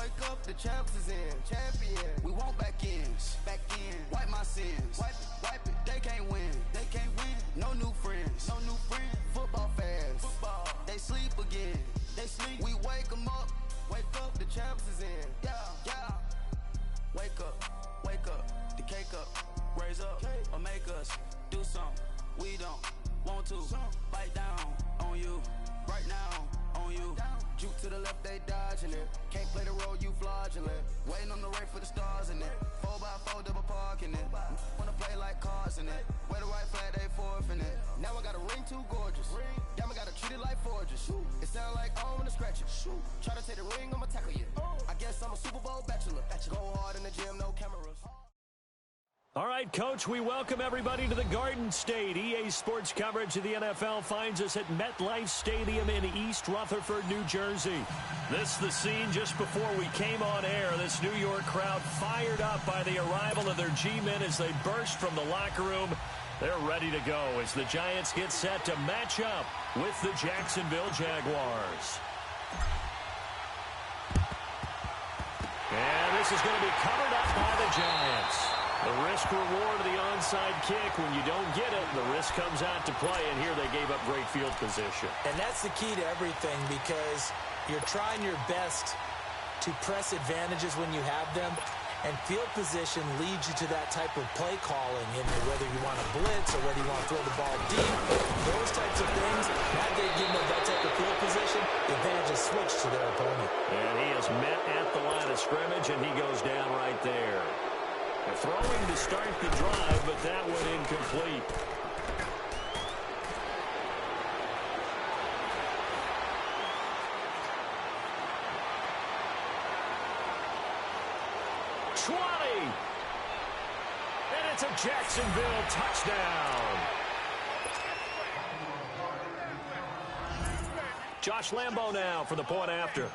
Wake up, the champs is in. Champion. We want back ends. Back in. Wipe my sins. Wipe it. They can't win. They can't win. No new friends. No new friends. Football fans. Football. They sleep again. They sleep. We wake them up. Wake up, the champs is in. Yeah, yeah. Wake up. Wake up. The cake up. Raise up. Or make us do something. We don't want to. Bite down on you. Right now on you. Juke to the left, they dodging it. Can't play the role, you fraudulent. Waiting on the race for the stars in it. 4x4 double parking it. Wanna play like cars in it. Wear the right flag, they forfeit it. Now I got a ring too gorgeous. Damn, I gotta treat it like forges. It sound like I don't wanna scratch it. Try to take the ring, I'ma tackle you. I guess I'm a Super Bowl bachelor. Go hard in the gym, no cameras. All right, Coach, we welcome everybody to the Garden State. EA Sports coverage of the NFL finds us at MetLife Stadium in East Rutherford, New Jersey. This is the scene just before we came on air. This New York crowd fired up by the arrival of their G-men as they burst from the locker room. They're ready to go as the Giants get set to match up with the Jacksonville Jaguars. And this is going to be covered up by the Giants. The risk-reward of the onside kick, when you don't get it, the risk comes out to play, and here they gave up great field position. And that's the key to everything, because you're trying your best to press advantages when you have them, and field position leads you to that type of play calling, in whether you want to blitz or whether you want to throw the ball deep. Those types of things, now they give them that type of field position, the advantage is switched to their opponent. And he is met at the line of scrimmage, and he goes down right there. Throwing to start the drive, but that one incomplete. And it's a Jacksonville touchdown. Josh Lambo now for the point after.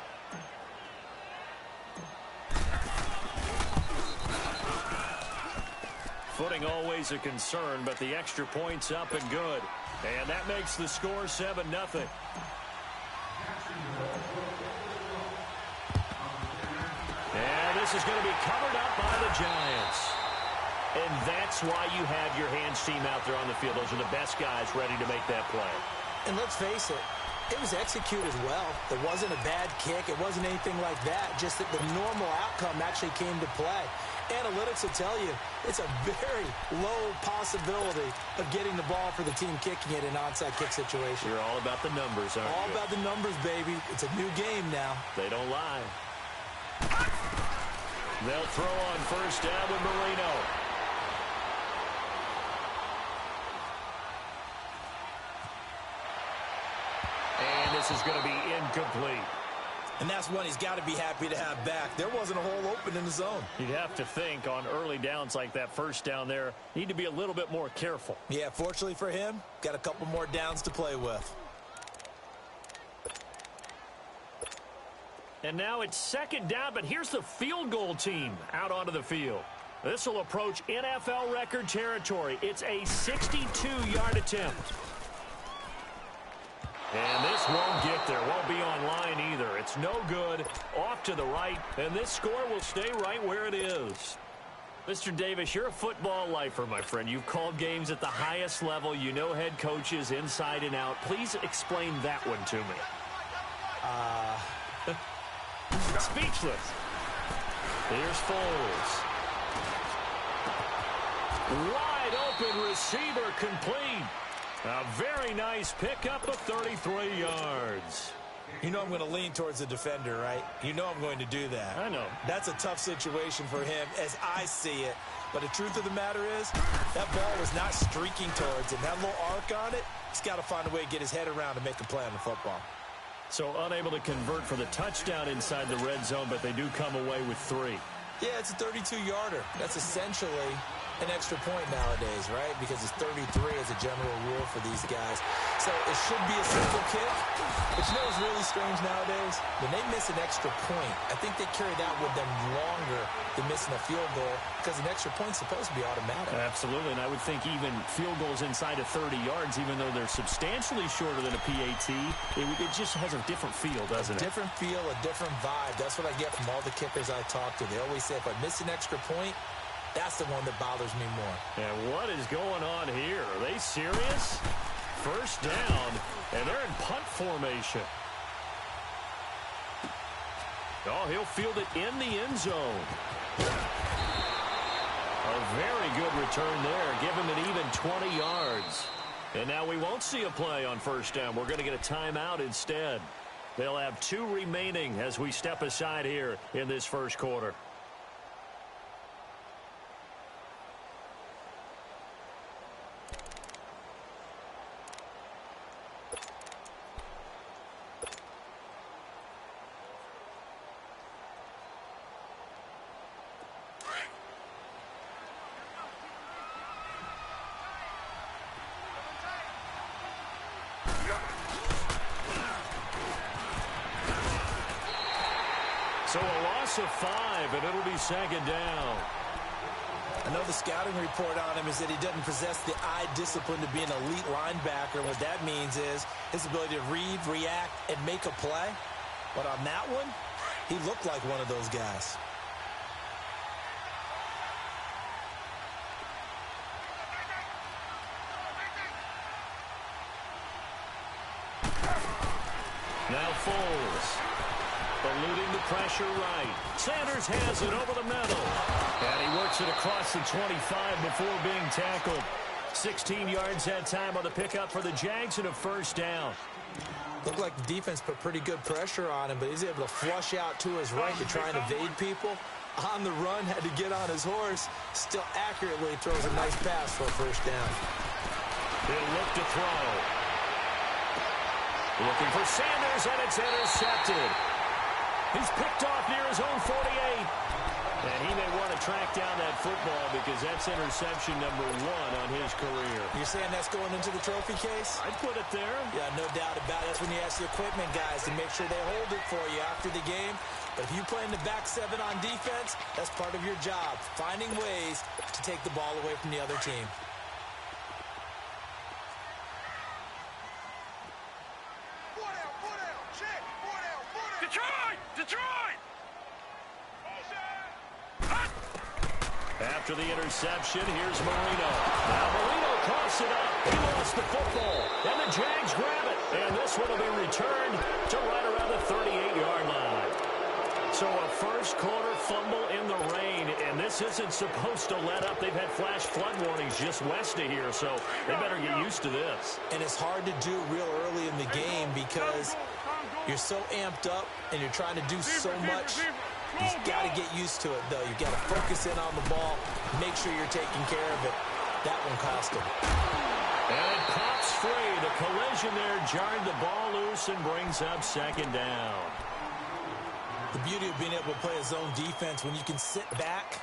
Footing always a concern, but the extra point's up and good. And that makes the score 7-0. And this is going to be covered up by the Giants. And that's why you have your hands team out there on the field. Those are the best guys ready to make that play. And let's face it, it was executed well. It wasn't a bad kick. It wasn't anything like that. Just that the normal outcome actually came to play. Analytics will tell you it's a very low possibility of getting the ball for the team kicking it in an onside kick situation. You're all about the numbers, aren't you? All about the numbers, baby. It's a new game now. They don't lie. They'll throw on first down with Marino. And this is going to be incomplete. And that's one he's got to be happy to have back. There wasn't a hole open in the zone. You'd have to think on early downs like that first down there, need to be a little bit more careful. Yeah, fortunately for him, got a couple more downs to play with. And now it's second down, but here's the field goal team out onto the field. This will approach NFL record territory. It's a 62-yard attempt. And this won't get there. Won't be online either. It's no good. Off to the right. And this score will stay right where it is. Mr. Davis, you're a football lifer, my friend. You've called games at the highest level. You know head coaches inside and out. Please explain that one to me. Speechless. Here's Foles. Wide open receiver complete. A very nice pickup of 33 yards. You know I'm going to lean towards the defender, right? You know I'm going to do that. I know. That's a tough situation for him as I see it. But the truth of the matter is, that ball was not streaking towards him. That little arc on it, he's got to find a way to get his head around to make a play on the football. So unable to convert for the touchdown inside the red zone, but they do come away with 3. Yeah, it's a 32-yarder. That's essentially an extra point nowadays, right? Because it's 33 as a general rule for these guys. So it should be a simple kick. But you know what's really strange nowadays? When they miss an extra point, I think they carry that with them longer than missing a field goal because an extra point's supposed to be automatic. Absolutely, and I would think even field goals inside of 30 yards, even though they're substantially shorter than a PAT, it just has a different feel, doesn't it? A different feel, a different vibe. That's what I get from all the kickers I talk to. They always say, if I miss an extra point, that's the one that bothers me more. And what is going on here? Are they serious? First down, and they're in punt formation. Oh, he'll field it in the end zone. A very good return there. Give him an even 20 yards. And now we won't see a play on first down. We're going to get a timeout instead. They'll have 2 remaining as we step aside here in this first quarter. So a loss of 5, and it'll be second down. I know the scouting report on him is that he doesn't possess the eye discipline to be an elite linebacker. What that means is his ability to read, react, and make a play. But on that one, he looked like one of those guys. Now Foles. Eluding the pressure right. Sanders has it over the middle. And he works it across the 25 before being tackled. 16 yards that time on the pickup for the Jags and a first down. Looked like the defense put pretty good pressure on him, but he's able to flush out to his right to try and evade people. On the run, had to get on his horse. Still accurately throws a nice pass for a first down. He'll look to throw. Looking for Sanders, and it's intercepted. He's picked off near his own 48. And he may want to track down that football because that's interception number 1 on his career. You're saying that's going into the trophy case? I'd put it there. Yeah, no doubt about it. That's when you ask the equipment guys to make sure they hold it for you after the game. But if you play in the back 7 on defense, that's part of your job, finding ways to take the ball away from the other team. After the interception, here's Marino. Now Marino coughs it up. He lost the football. And the Jags grab it. And this one will be returned to right around the 38-yard line. So a first quarter fumble in the rain. And this isn't supposed to let up. They've had flash flood warnings just west of here. So they better get used to this. And it's hard to do real early in the game because you're so amped up and you're trying to do so much. You've got to get used to it, though. You've got to focus in on the ball, make sure you're taking care of it. That one cost him. And it pops free. The collision there jarred the ball loose and brings up second down. The beauty of being able to play a zone defense, when you can sit back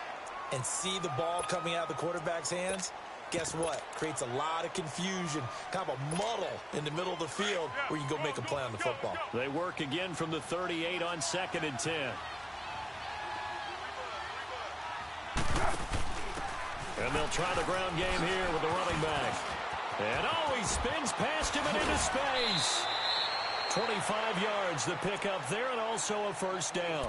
and see the ball coming out of the quarterback's hands, guess what? Creates a lot of confusion, kind of a muddle in the middle of the field where you go make a play on the football. They work again from the 38 on 2nd and 10. And they'll try the ground game here with the running back. And he spins past him and into space. 25 yards the pickup there, and also a first down.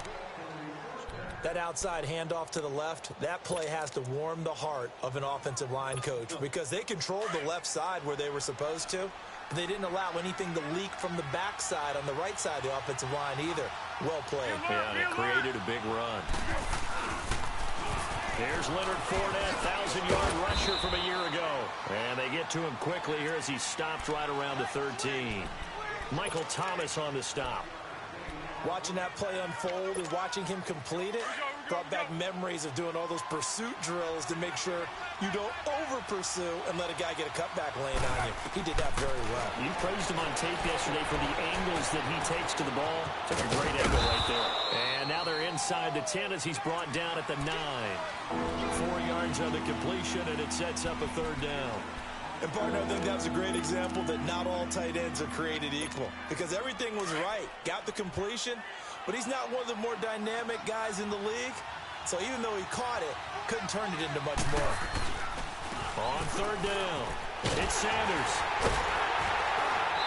That outside handoff to the left, that play has to warm the heart of an offensive line coach because they controlled the left side where they were supposed to. But they didn't allow anything to leak from the backside on the right side of the offensive line either. Well played. Yeah, and it created a big run. Here's Leonard Fournette, 1,000-yard rusher from a year ago. And they get to him quickly here as he's stopped right around the 13. Michael Thomas on the stop. Watching that play unfold and watching him complete it brought back memories of doing all those pursuit drills to make sure you don't over-pursue and let a guy get a cutback lane on you. He did that very well. You praised him on tape yesterday for the angles that he takes to the ball. Took a great angle right there. And now they're inside the 10 as he's brought down at the 9. 4 yards on the completion, and it sets up a third down. And, partner, I think that was a great example that not all tight ends are created equal, because everything was right. Got the completion, but he's not one of the more dynamic guys in the league. So even though he caught it, couldn't turn it into much more. On third down, it's Sanders.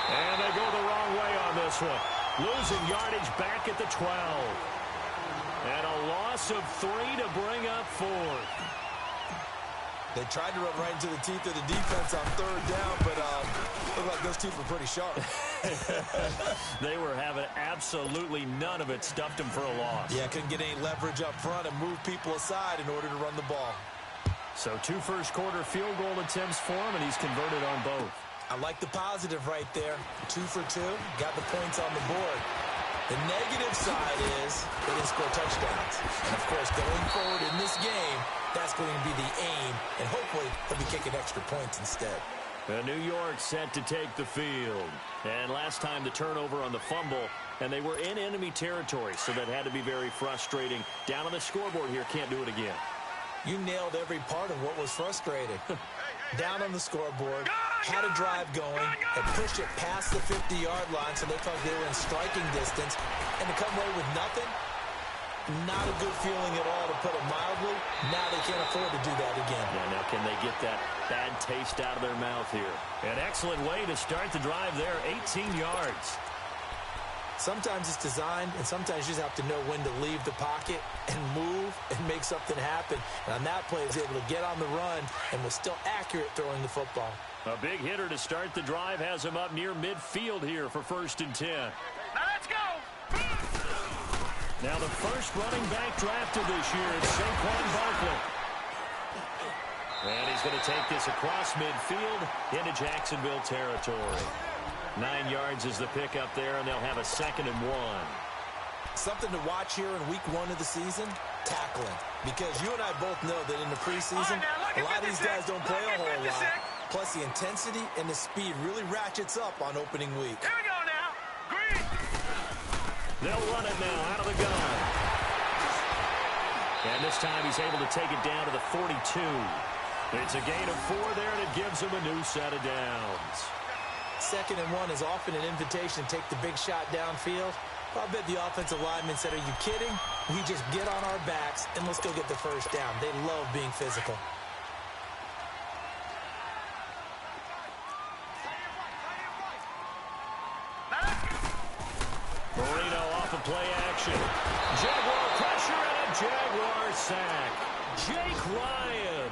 And they go the wrong way on this one. Losing yardage back at the 12. And a loss of 3 to bring up 4. They tried to run right into the teeth of the defense on third down, but looked like those teeth were pretty sharp. They were having absolutely none of it. Stuffed them for a loss. Yeah, couldn't get any leverage up front and move people aside in order to run the ball. So 2 first-quarter field goal attempts for him, and he's converted on both. I like the positive right there. 2 for 2. Got the points on the board. The negative side is they didn't score touchdowns. And, of course, going forward in this game, that's going to be the aim. And hopefully he'll be kicking extra points instead. New York set to take the field. And last time the turnover on the fumble, and they were in enemy territory, so that had to be very frustrating. Down on the scoreboard here, can't do it again. You nailed every part of what was frustrating. Down on the scoreboard, had a drive going, and pushed it past the 50-yard line so they thought they were in striking distance, and to come away with nothing, not a good feeling at all, to put it mildly. Now they can't afford to do that again. Yeah, now can they get that bad taste out of their mouth here? An excellent way to start the drive there, 18 yards. Sometimes it's designed, and sometimes you just have to know when to leave the pocket and move and make something happen. And on that play, he was able to get on the run and was still accurate throwing the football. A big hitter to start the drive has him up near midfield here for 1st and 10. Now let's go. Now the first running back drafted this year is Saquon Barkley. And he's going to take this across midfield into Jacksonville territory. 9 yards is the pickup there, and they'll have a 2nd and 1. Something to watch here in week 1 of the season, tackling. Because you and I both know that in the preseason, a lot of these guys don't play a whole lot. Plus, the intensity and the speed really ratchets up on opening week. Here we go now. Green. They'll run it now out of the gun. And this time he's able to take it down to the 42. It's a gain of 4 there, and it gives him a new set of downs. 2nd and 1 is often an invitation to take the big shot downfield. I bet the offensive lineman said, are you kidding? We just get on our backs and let's go get the first down. They love being physical. Marino off of play action. Jaguar pressure and a Jaguar sack. Jake Ryan.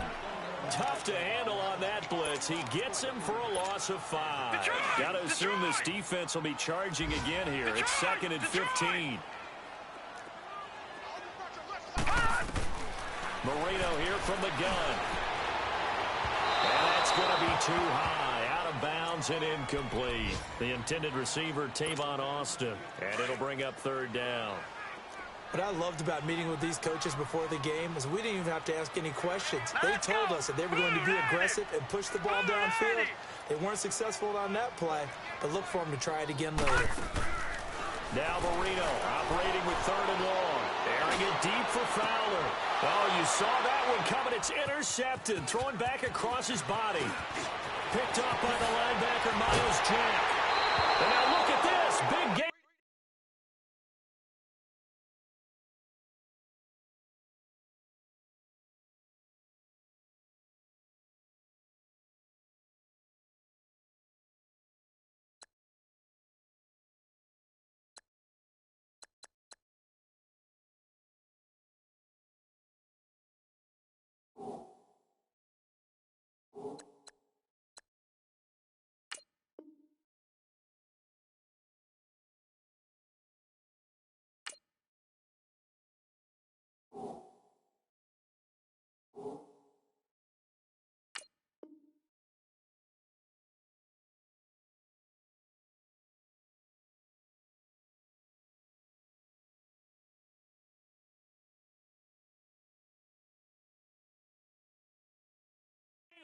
Tough to handle on that blitz. He gets him for a loss of 5. Got to assume this defense will be charging again here. It's 2nd and 15. Marino here from the gun. And that's going to be too high. Out of bounds and incomplete. The intended receiver, Tavon Austin. And it'll bring up 3rd down. What I loved about meeting with these coaches before the game is we didn't even have to ask any questions. They told us that they were going to be aggressive and push the ball downfield. They weren't successful on that play, but look for them to try it again later. Now Marino operating with 3rd and long. Airing it deep for Fowler. Oh, you saw that one coming. It's intercepted. Throwing back across his body. Picked up by the linebacker, Miles Jack. And now look at this. Big game.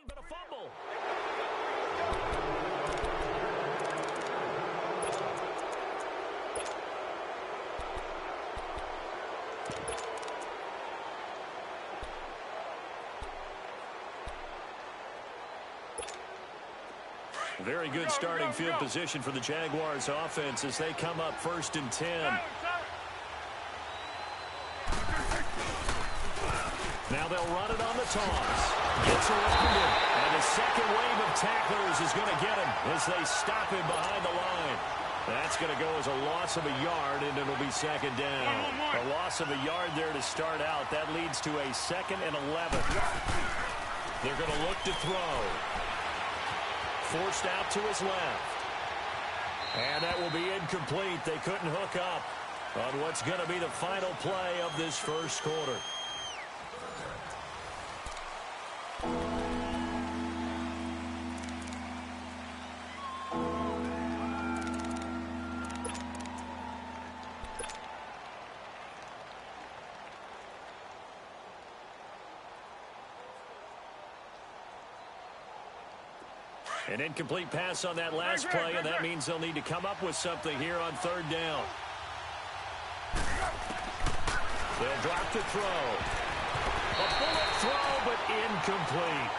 But a fumble. very good starting field position for the Jaguars offense as they come up 1st and 10. Now they'll run it on the toss. Gets around him. And the second wave of tacklers is going to get him as they stop him behind the line. That's going to go as a loss of a yard, and it'll be 2nd down. A loss of a yard there to start out. That leads to a 2nd and 11. They're going to look to throw. Forced out to his left. And that will be incomplete. They couldn't hook up on what's going to be the final play of this first quarter. An incomplete pass on that last play, and that means they'll need to come up with something here on 3rd down. They'll drop the throw. A bullet throw, but incomplete.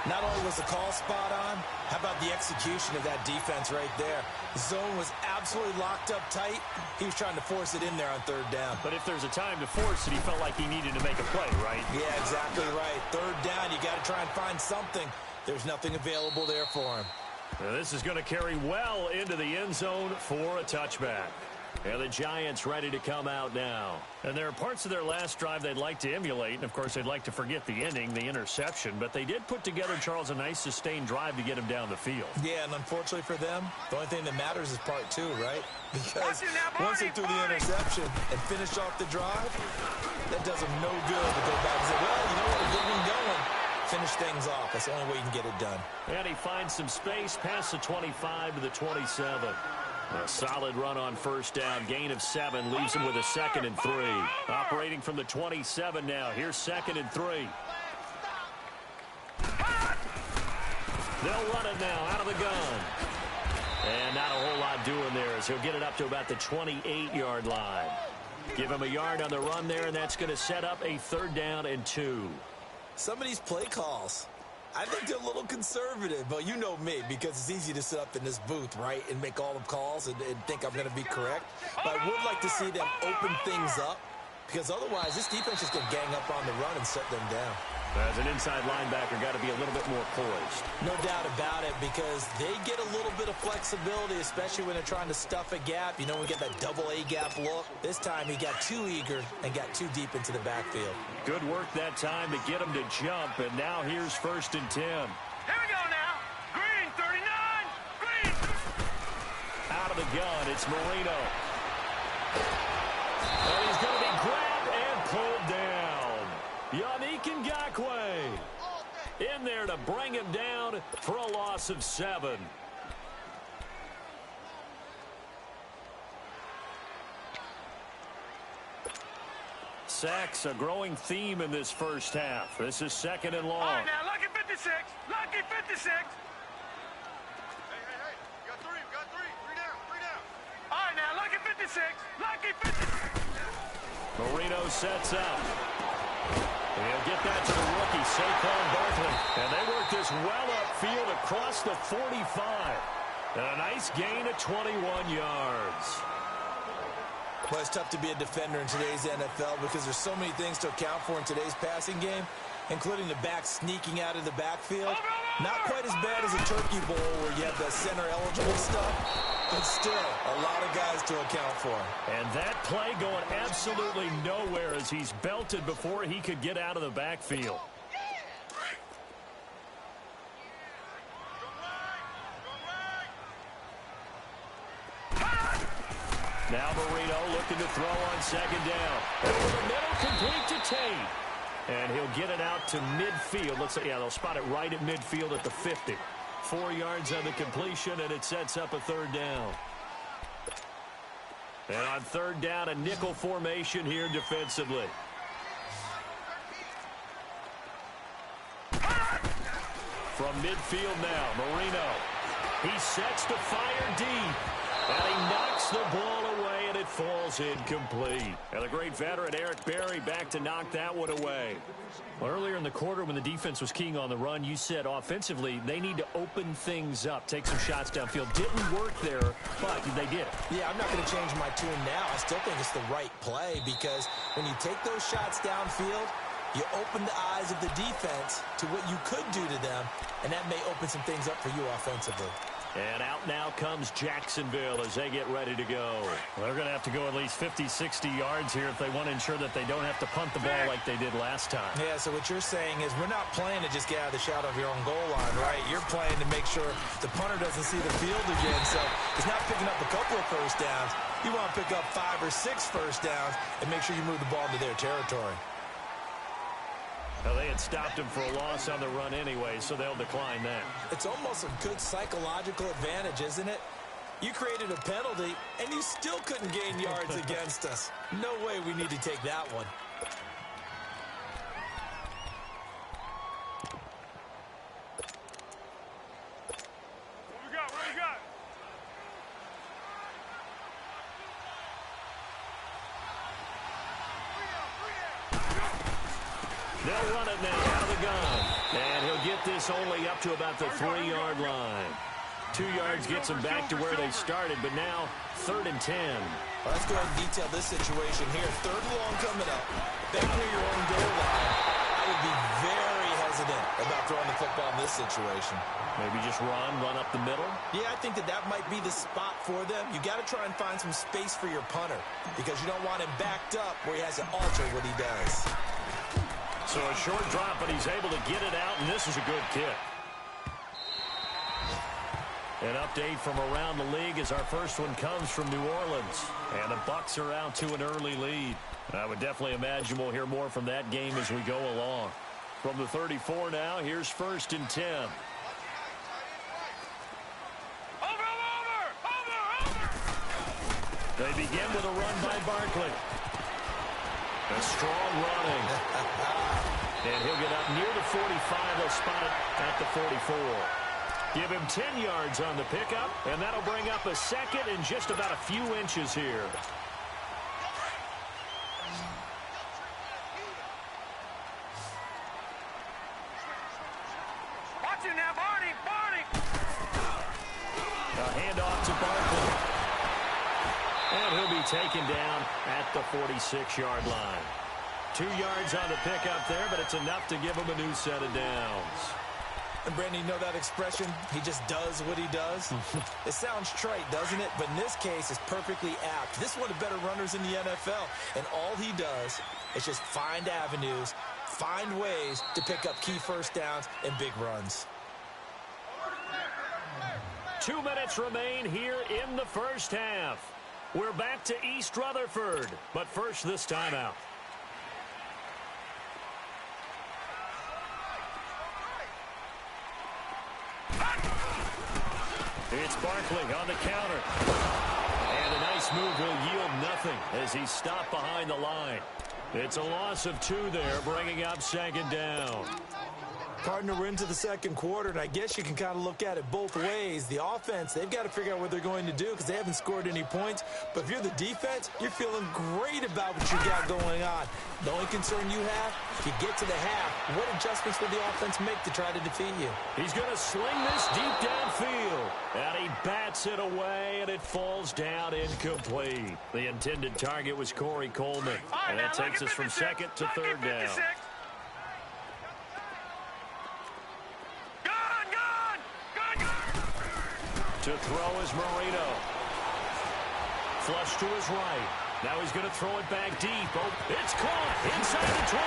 Not only was the call spot on, how about the execution of that defense right there? The zone was absolutely locked up tight. He was trying to force it in there on 3rd down. But if there's a time to force it, he felt like he needed to make a play, right? Yeah, exactly right. 3rd down, you got to try and find something. There's nothing available there for him. Now this is going to carry well into the end zone for a touchback. And the Giants ready to come out now. And there are parts of their last drive they'd like to emulate. And, of course, they'd like to forget the ending, the interception. But they did put together, Charles, a nice sustained drive to get him down the field. Yeah, and unfortunately for them, the only thing that matters is part 2, right? Because once they threw the interception and finished off the drive, that does them no good to go back and say, well, you know what, a good one going. Finish things off. That's the only way you can get it done. And he finds some space past the 25 to the 27. A solid run on 1st down. Gain of 7 leaves him with a 2nd and 3. Operating from the 27 now. Here's 2nd and 3. They'll run it now out of the gun. And not a whole lot doing there as he'll get it up to about the 28-yard line. Give him a yard on the run there, and that's going to set up a 3rd down and 2. Some of these play calls, I think they're a little conservative, but you know me, because it's easy to sit up in this booth, right, and make all the calls and think I'm going to be correct. But I would like to see them open things up, because otherwise this defense is going to gang up on the run and shut them down. As an inside linebacker, got to be a little bit more poised. No doubt about it, because they get a little bit of flexibility, especially when they're trying to stuff a gap. You know, we get that double A gap look. This time he got too eager and got too deep into the backfield. Good work that time to get him to jump, and now here's 1st and 10. Here we go now. Green, 39. Green. Out of the gun, it's Marino. And he's going to be grabbed and pulled down. Yannick Ngakoue in there to bring him down for a loss of 7. Sacks, a growing theme in this first half. This is 2nd and long. All right, now, lucky 56. Lucky 56. Hey. We got 3. We got 3. 3 down. 3 down. All right, now, lucky 56. Lucky 56. Marino sets up. He'll get that to the rookie, Saquon Barkley. And they work this well upfield across the 45. And a nice gain of 21 yards. Well, it's tough to be a defender in today's NFL because there's so many things to account for in today's passing game, including the back sneaking out of the backfield. Not quite as bad as a turkey bowl where you have the center-eligible stuff, but still a lot of guys to account for. And that play going absolutely nowhere as he's belted before he could get out of the backfield. Now Marino looking to throw on 2nd down. Over the middle, complete to Tate. And he'll get it out to midfield. Looks like, yeah, they'll spot it right at midfield at the 50. 4 yards on the completion, and it sets up a 3rd down. And on 3rd down, a nickel formation here defensively. From midfield now, Marino. He sets to fire deep. And he knocks the ball away and it falls incomplete. And the great veteran Eric Berry back to knock that one away. Well, earlier in the quarter when the defense was keying on the run, you said offensively they need to open things up, take some shots downfield. Didn't work there, but they did. Yeah, I'm not going to change my tune now. I still think it's the right play because when you take those shots downfield, you open the eyes of the defense to what you could do to them, and that may open some things up for you offensively. And out now comes Jacksonville as they get ready to go. Well, they're going to have to go at least 50, 60 yards here if they want to ensure that they don't have to punt the ball like they did last time. Yeah, so what you're saying is we're not playing to just get out of the shadow of your own goal line, right? You're playing to make sure the punter doesn't see the field again. So it's not picking up a couple of first downs. You want to pick up 5 or 6 first downs and make sure you move the ball into their territory. Well, they had stopped him for a loss on the run anyway, so they'll decline that. It's almost a good psychological advantage, isn't it? You created a penalty, and you still couldn't gain yards against us. No way we need to take that one. What we got? What we got? They'll run it now out of the gun. And he'll get this only up to about the 3-yard line. 2 yards gets them back to where they started, but now 3rd and 10. Well, let's go ahead and detail this situation here. 3rd and long coming up. Back near your own goal line. I would be very hesitant about throwing the football in this situation. Maybe just run up the middle? Yeah, I think that might be the spot for them. You got to try and find some space for your punter because you don't want him backed up where he has to alter what he does. So a short drop, but he's able to get it out, and this is a good kick. An update from around the league as our first one comes from New Orleans. And the Bucs are out to an early lead. I would definitely imagine we'll hear more from that game as we go along. From the 34 now, here's 1st and 10. They begin with a run by Barkley. A strong running. And he'll get up near the 45. They'll spot it at the 44. Give him 10 yards on the pickup, and that'll bring up a second and just about a few inches here. Watch it now, Barney! Barney! A handoff to Barkley. And he'll be taken down at the 46-yard line. 2 yards on the pickup there, but it's enough to give him a new set of downs. And Brandon, you know that expression? He just does what he does. It sounds trite, doesn't it? But in this case, it's perfectly apt. This is one of the better runners in the NFL. And all he does is just find avenues, find ways to pick up key first downs and big runs. 2 minutes remain here in the first half. We're back to East Rutherford, but first this timeout. It's Barkley on the counter. And a nice move will yield nothing as he's stopped behind the line. It's a loss of 2 there, bringing up 2nd down. Partner, we're into the second quarter, and I guess you can kind of look at it both ways. The offense, they've got to figure out what they're going to do because they haven't scored any points. But if you're the defense, you're feeling great about what you got going on. The only concern you have, if you get to the half, what adjustments will the offense make to try to defeat you? He's going to sling this deep downfield. And he bats it away, and it falls down incomplete. The intended target was Corey Coleman. And that takes us from 2nd to 3rd down. To throw is Marino. Flush to his right. Now he's going to throw it back deep. Oh, it's caught inside the 25.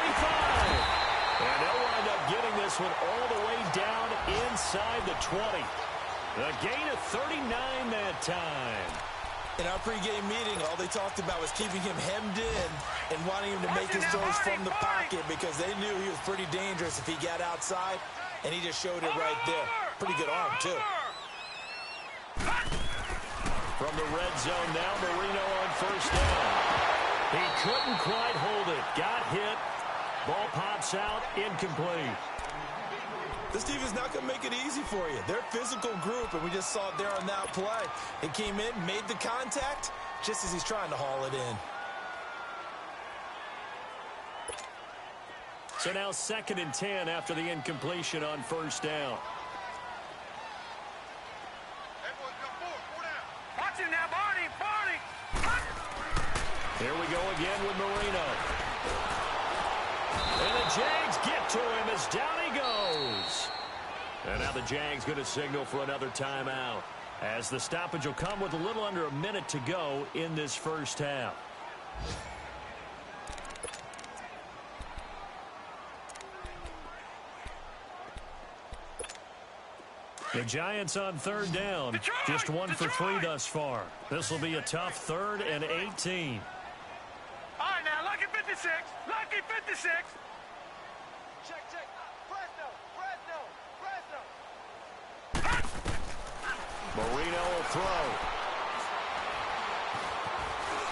And they'll wind up getting this one all the way down inside the 20. A gain of 39 that time. In our pregame meeting, all they talked about was keeping him hemmed in and wanting him to make his throws from the pocket because they knew he was pretty dangerous if he got outside, and he just showed it right there. Pretty good arm, too. From the red zone now, Marino on 1st down. He couldn't quite hold it. Got hit. Ball pops out. Incomplete. This team is not going to make it easy for you. They're a physical group, and we just saw it there on that play. It came in, made the contact, just as he's trying to haul it in. So now 2nd and 10 after the incompletion on first down. Watch it now, Barney! Here we go again with Marino. And the Jags get to him as down he goes. And now the Jags going to signal for another timeout, as the stoppage will come with a little under a minute to go in this first half. The Giants on 3rd down. Just 1 for 3 thus far. This will be a tough 3rd and 18. All right, now, lucky 56. Lucky 56. Check. Fresno. Marino will throw.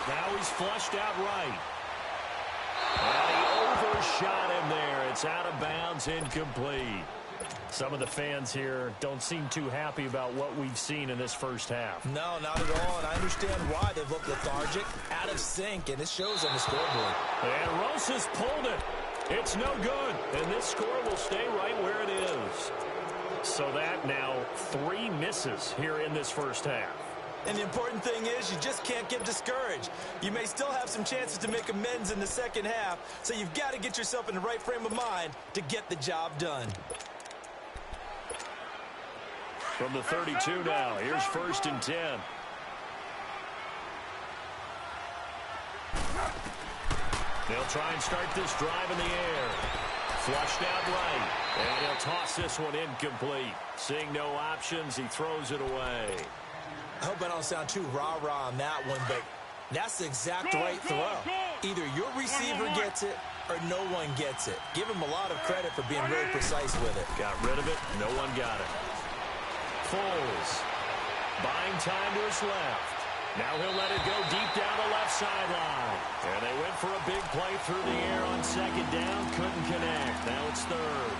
Now he's flushed out right. And he overshot him there. It's out of bounds, incomplete. Some of the fans here don't seem too happy about what we've seen in this first half. No, not at all, and I understand why. They've looked lethargic, out of sync, and it shows on the scoreboard. And Rosas pulled it. It's no good, and this score will stay right where it is. So that now 3 misses here in this first half. And the important thing is you just can't get discouraged. You may still have some chances to make amends in the second half, so you've got to get yourself in the right frame of mind to get the job done. From the 32 now, here's 1st and 10. They'll try and start this drive in the air. Flushed out right, and he'll toss this one incomplete. Seeing no options, he throws it away. I hope I don't sound too rah-rah on that one, but that's the exact right throw. Either your receiver gets it or no one gets it. Give him a lot of credit for being very precise with it. Got rid of it. No one got it. Foles buying time to his left. Now he'll let it go deep down the left sideline. And they went for a big play through the air on 2nd down. Couldn't connect. Now it's 3rd.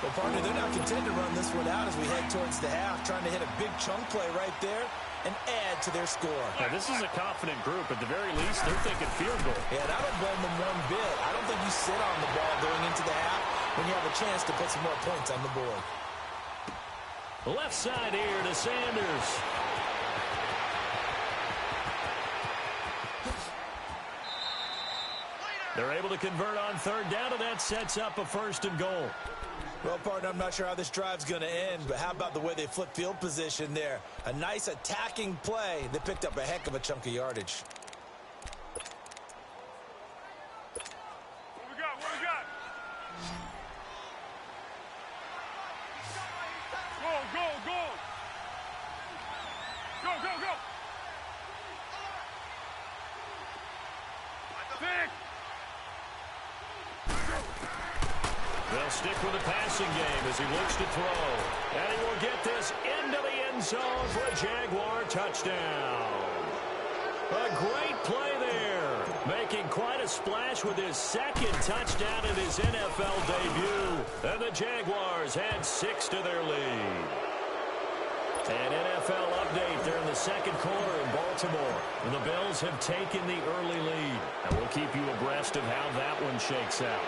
Well, partner, they're not content to run this one out as we head towards the half, trying to hit a big chunk play right there and add to their score. Now, this is a confident group. At the very least, they're thinking field goal. Yeah, and I don't blame them one bit. I don't think you sit on the ball going into the half when you have a chance to put some more points on the board. Left side here to Sanders. They're able to convert on 3rd down, and that sets up a 1st and goal. Well, partner, I'm not sure how this drive's going to end, but how about the way they flip field position there? A nice attacking play. They picked up a heck of a chunk of yardage. What we got? Go. Go. Pick. They'll stick with the passing game as he looks to throw. And he will get this into the end zone for a Jaguar touchdown. A great play there. Making quite a splash with his 2nd touchdown in his NFL debut. And the Jaguars add 6 to their lead. An NFL update there in the 2nd quarter in Baltimore. The Bills have taken the early lead. And we'll keep you abreast of how that one shakes out.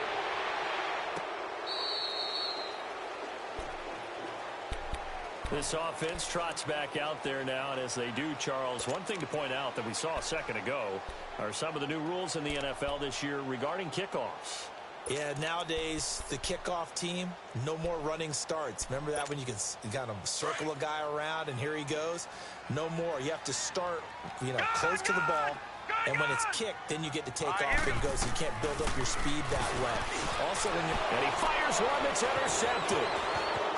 This offense trots back out there now, and as they do, Charles, one thing to point out that we saw a second ago are some of the new rules in the NFL this year regarding kickoffs. Yeah, nowadays, the kickoff team, no more running starts. Remember that when you kind of circle a guy around and here he goes? No more. You have to start, close to the ball. And when it's kicked, then you get to take off and go, so you can't build up your speed that way. Also, and he fires one that's intercepted.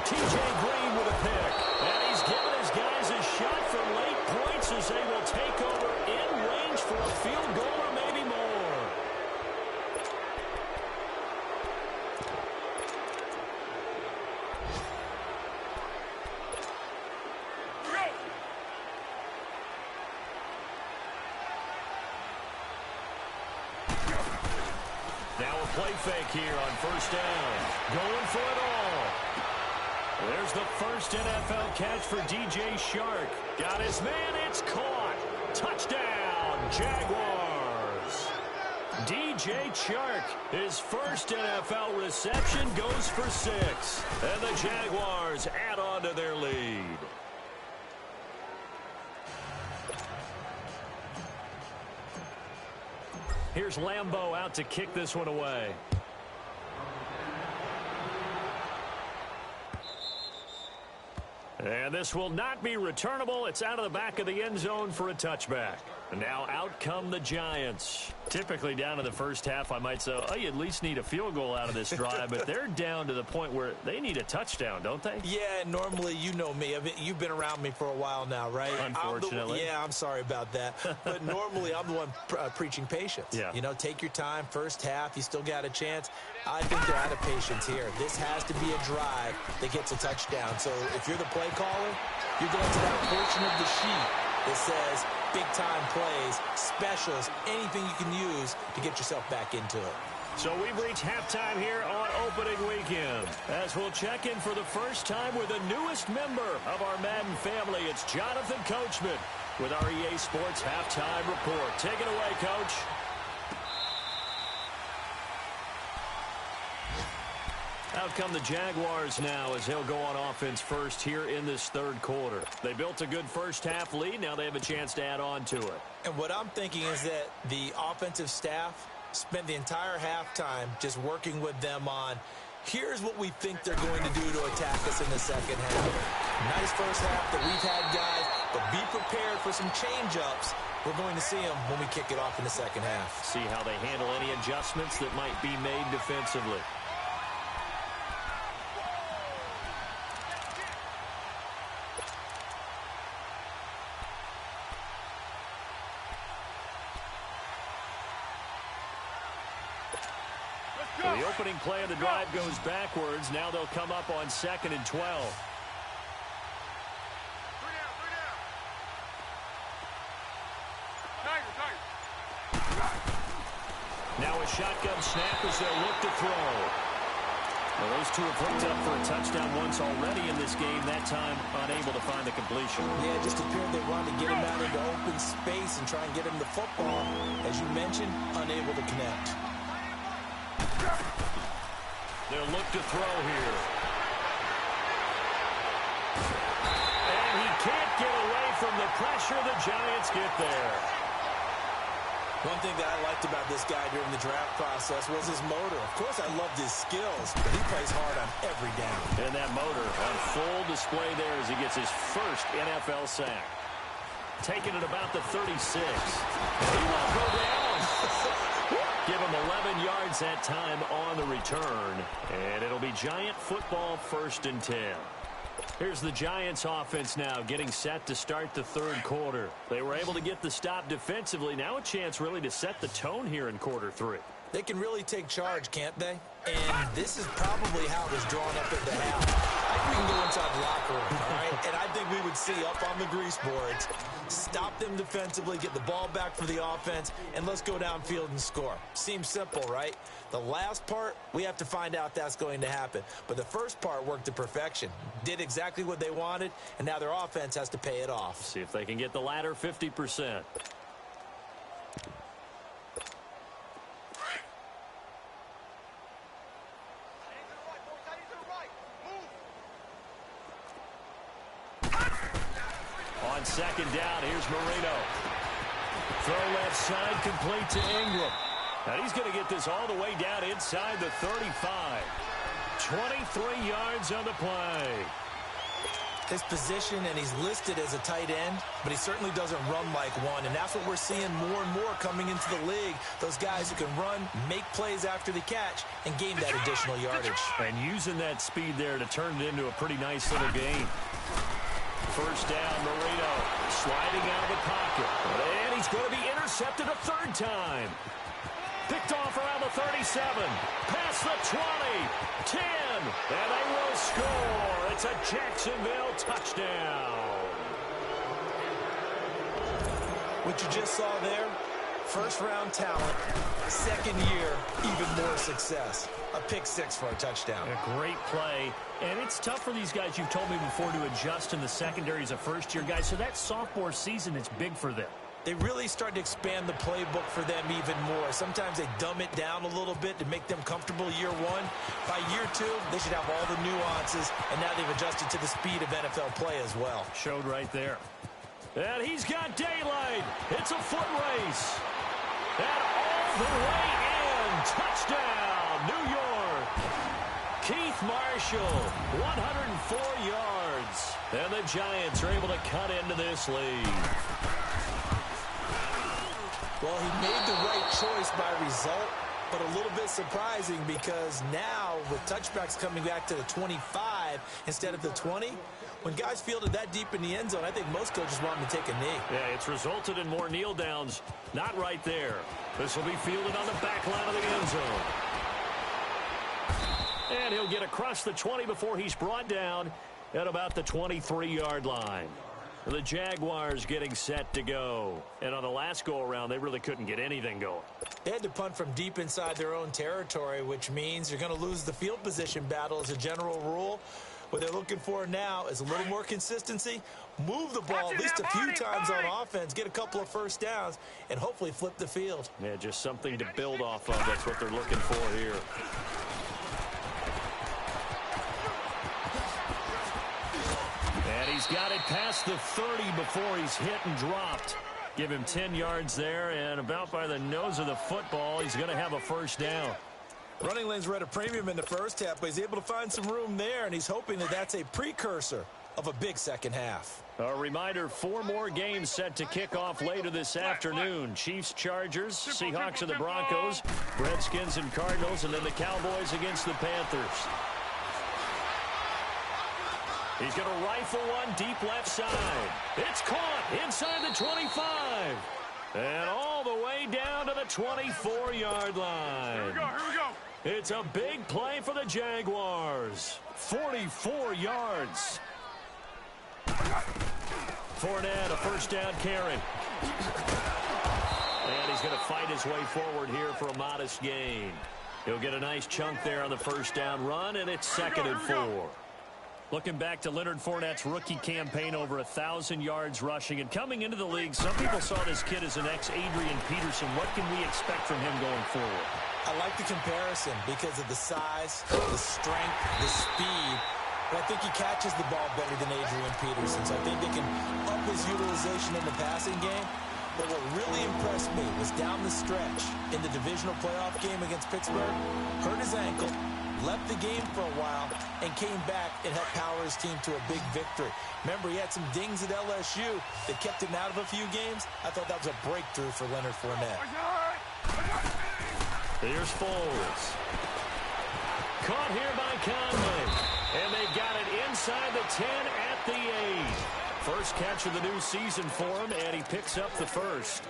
T.J. Green with a pick. And he's given his guys a shot for late points as they will take over in range for a field goal or maybe more. Now a play fake here on 1st down. Going for it all. There's the first NFL catch for DJ Shark. Got his man, it's caught. Touchdown, Jaguars. DJ Chark, his first NFL reception, goes for 6. And the Jaguars add on to their lead. Here's Lambeau out to kick this one away. And this will not be returnable. It's out of the back of the end zone for a touchback. And now out come the Giants. Typically down in the first half, I might say, oh, you at least need a field goal out of this drive. But they're down to the point where they need a touchdown, don't they? Yeah, normally, you know me. You've been around me for a while now, right? Unfortunately. I'm sorry about that. But normally, I'm the one preaching patience. Yeah. You know, take your time. First half, you still got a chance. I think they're out of patience here. This has to be a drive that gets a touchdown. So if you're the play caller, you're going to that portion of the sheet that says big-time plays, specials, anything you can use to get yourself back into it. So we've reached halftime here on opening weekend. As we'll check in for the first time with the newest member of our Madden family, it's Jonathan Coachman with our EA Sports Halftime Report. Take it away, Coach. Out come the Jaguars now as they'll go on offense first here in this third quarter. They built a good first half lead. Now they have a chance to add on to it. And what I'm thinking is that the offensive staff spent the entire halftime just working with them on, here's what we think they're going to do to attack us in the second half. Nice first half that we've had, guys, but be prepared for some change-ups. We're going to see them when we kick it off in the second half. See how they handle any adjustments that might be made defensively. The opening play of the drive goes backwards. Now they'll come up on 2nd and 12. Now a shotgun snap as they'll look to throw. Well, those two have hooked up for a touchdown once already in this game, that time unable to find the completion. Yeah, it just appeared they wanted to get him out into open space and try and get him the football. As you mentioned, unable to connect. They'll look to throw here. And he can't get away from the pressure. The Giants get there. One thing that I liked about this guy during the draft process was his motor. Of course, I loved his skills, but he plays hard on every down. And that motor on full display there as he gets his first NFL sack. Taking it about the 36. He won't go down. Give him 11 yards that time on the return. And it'll be Giant football 1st and 10. Here's the Giants offense now getting set to start the third quarter. They were able to get the stop defensively. Now a chance really to set the tone here in quarter 3. They can really take charge, can't they? And this is probably how it was drawn up at the half. I think we can go inside the locker room, all right? And I think we would see up on the grease boards, stop them defensively, get the ball back for the offense, and let's go downfield and score. Seems simple, right? The last part, we have to find out that's going to happen. But the first part worked to perfection. Did exactly what they wanted, and now their offense has to pay it off. See if they can get the latter 50%. On 2nd down, here's Marino. Throw left side, complete to Ingram. And he's going to get this all the way down inside the 35. 23 yards on the play. His position, and he's listed as a tight end, but he certainly doesn't run like one, and that's what we're seeing more and more coming into the league. Those guys who can run, make plays after the catch, and gain that additional yardage. And using that speed there to turn it into a pretty nice little gain. First down, Marino sliding out of the pocket. And he's going to be intercepted a 3rd time. Picked off around the 37. Past the 20. 10. And they will score. It's a Jacksonville touchdown. What you just saw there, first-round talent, 2nd year, even more success. A pick 6 for a touchdown. A great play. And it's tough for these guys, you've told me before, to adjust in the secondary as a first-year guy. So that sophomore season is big for them. they really start to expand the playbook for them even more. Sometimes they dumb it down a little bit to make them comfortable year one. By year two, they should have all the nuances, and now they've adjusted to the speed of NFL play as well. Showed right there. And he's got daylight. It's a foot race. And all the way in. Touchdown, New York. Keith Marshall, 104 yards. And the Giants are able to cut into this lead. Well, he made the right choice by result, but a little bit surprising because now with touchbacks coming back to the 25 instead of the 20, when guys fielded that deep in the end zone, I think most coaches want him to take a knee. Yeah, it's resulted in more kneel downs. Not right there. This will be fielded on the back line of the end zone. And he'll get across the 20 before he's brought down at about the 23-yard line. The Jaguars getting set to go. And on the last go-around, they really couldn't get anything going. They had to punt from deep inside their own territory, which means you're going to lose the field position battle as a general rule. What they're looking for now is a little more consistency, move the ball at least a few times on offense, get a couple of first downs, and hopefully flip the field. Yeah, just something to build off of. That's what they're looking for here. And he's got it past the 30 before he's hit and dropped. Give him 10 yards there, and about by the nose of the football, he's going to have a first down. Running lanes were at a premium in the first half, but he's able to find some room there, and he's hoping that that's a precursor of a big second half. A reminder, 4 more games set to kick off later this afternoon. Chiefs, Chargers, Seahawks and the Broncos, Redskins and Cardinals, and then the Cowboys against the Panthers. He's going to rifle one deep left side. It's caught inside the 25. And all the way down to the 24-yard line. Here we go. It's a big play for the Jaguars. 44 yards. Fournette, a first down carry. And he's going to fight his way forward here for a modest gain. He'll get a nice chunk there on the first down run, and it's 2nd and 4. Looking back to Leonard Fournette's rookie campaign, over 1,000 yards rushing. And coming into the league, some people saw this kid as an ex-Adrian Peterson. What can we expect from him going forward? I like the comparison because of the size, the strength, the speed. But I think he catches the ball better than Adrian Peterson. So I think they can up his utilization in the passing game. But what really impressed me was down the stretch in the divisional playoff game against Pittsburgh, hurt his ankle, left the game for a while, and came back and helped power his team to a big victory. Remember, he had some dings at LSU that kept him out of a few games. I thought that was a breakthrough for Leonard Fournette. Here's Foles. Caught here by Conley. And they've got it inside the 10 at the 8. First catch of the new season for him, and he picks up the first.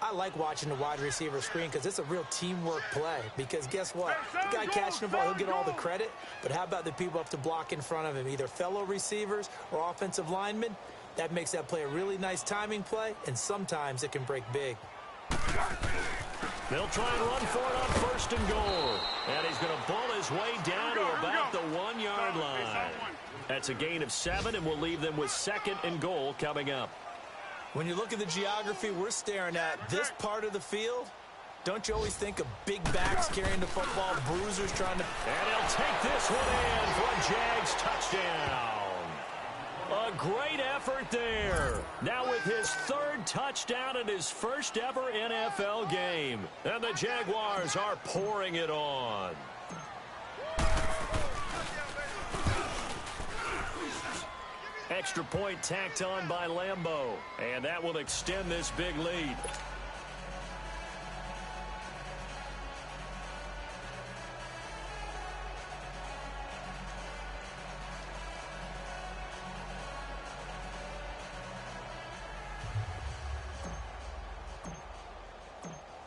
I like watching the wide receiver screen because it's a real teamwork play. Because guess what? The guy catching the ball, he'll get all the credit. But how about the people up to block in front of him, either fellow receivers or offensive linemen? That makes that play a really nice timing play, and sometimes it can break big. They'll try and run for it on 1st and goal. And he's going to ball his way down to about the 1-yard line. That's a gain of 7, and we'll leave them with 2nd and goal coming up. When you look at the geography we're staring at, this part of the field, don't you always think of big backs carrying the football, bruisers trying to... And he'll take this one in for a Jags touchdown. A great effort there. Now with his 3rd touchdown in his first ever NFL game. And the Jaguars are pouring it on. Extra point tacked on by Lambeau. And that will extend this big lead.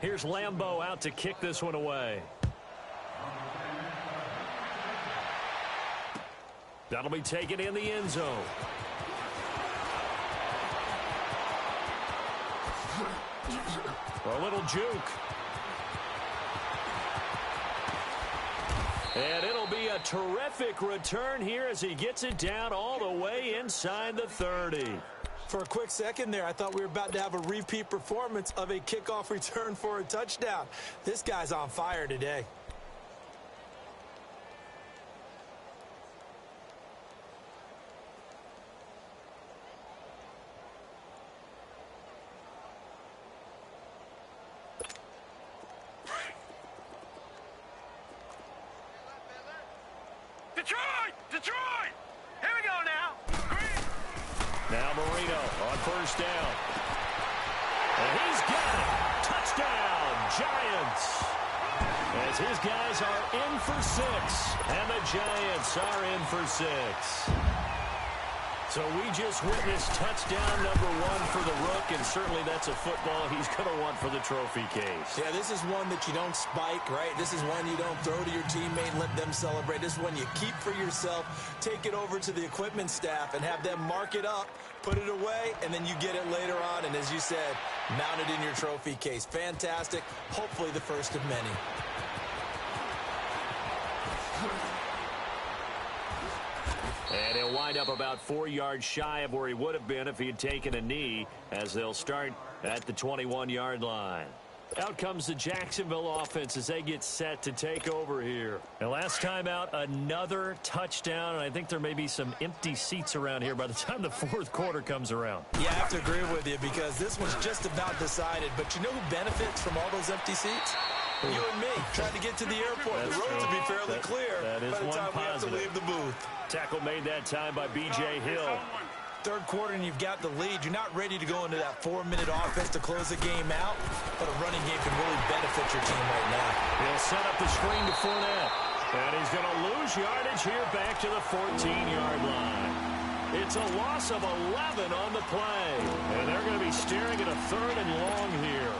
Here's Lambeau out to kick this one away. That'll be taken in the end zone. A little juke. And it'll be a terrific return here as he gets it down all the way inside the 30. For a quick second there, I thought we were about to have a repeat performance of a kickoff return for a touchdown. This guy's on fire today. Detroit! Here we go now. Now Marino on first down. And he's got it. Touchdown, Giants. As his guys are in for 6. And the Giants are in for 6. So we just witnessed touchdown number 1 for the Rook, and certainly that's a football he's going to want for the trophy case. Yeah, this is one that you don't spike, right? This is one you don't throw to your teammate and let them celebrate. This is one you keep for yourself, take it over to the equipment staff, and have them mark it up, put it away, and then you get it later on, and as you said, mount it in your trophy case. Fantastic. Hopefully the first of many. And he'll wind up about 4 yards shy of where he would have been if he had taken a knee, as they'll start at the 21-yard line. Out comes the Jacksonville offense as they get set to take over here. And last time out, another touchdown, and I think there may be some empty seats around here by the time the fourth quarter comes around. Yeah, I have to agree with you because this one's just about decided. But you know who benefits from all those empty seats? You and me, trying to get to the airport. That's the roads will be fairly clear that is by the time we have to leave the booth. Tackle made that time by B.J. Hill. Third quarter and you've got the lead. You're not ready to go into that 4-minute offense to close the game out, but a running game can really benefit your team right now. He'll set up the screen to Fournette, and he's going to lose yardage here back to the 14-yard line. It's a loss of 11 on the play, and they're going to be staring at a 3rd and long here.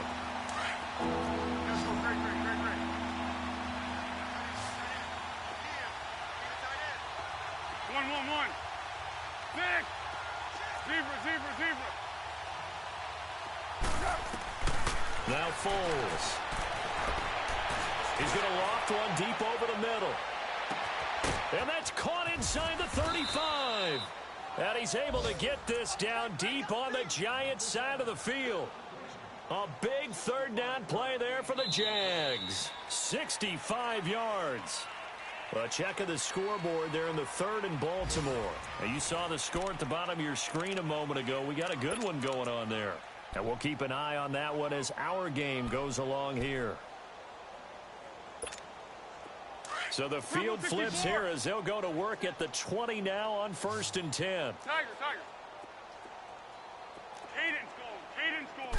One. Nick! Zebra. Now Foles. He's going to loft one deep over the middle. And that's caught inside the 35. And he's able to get this down deep on the Giants side of the field. A big 3rd down play there for the Jags. 65 yards. A check of the scoreboard there in the 3rd and Baltimore. Now you saw the score at the bottom of your screen a moment ago. We got a good one going on there. And we'll keep an eye on that one as our game goes along here. So the field flips here as they'll go to work at the 20 now on 1st and 10. Tiger. Cadence goal.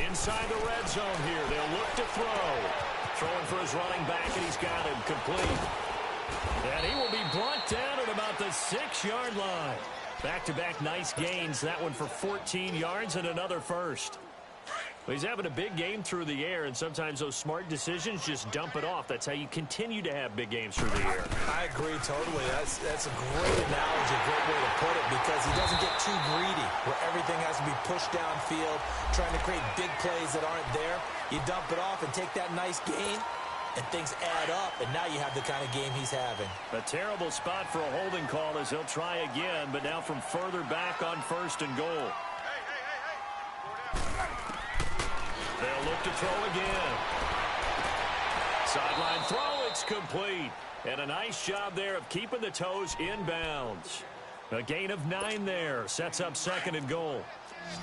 Inside the red zone here. They'll look to throw. Throwing for his running back, and he's got him complete. And he will be brought down at about the 6-yard line. Back-to-back nice gains. That one for 14 yards and another first. Well, he's having a big game through the air, and sometimes those smart decisions just dump it off. That's how you continue to have big games through the air. I agree totally. That's a great analogy, a great way to put it, because he doesn't get too greedy where everything has to be pushed downfield, trying to create big plays that aren't there. You dump it off and take that nice gain, and things add up, and now you have the kind of game he's having. A terrible spot for a holding call as he'll try again, but now from further back on 1st and goal. They'll look to throw again. Sideline throw, it's complete. And a nice job there of keeping the toes inbounds. A gain of 9 there. Sets up 2nd and goal.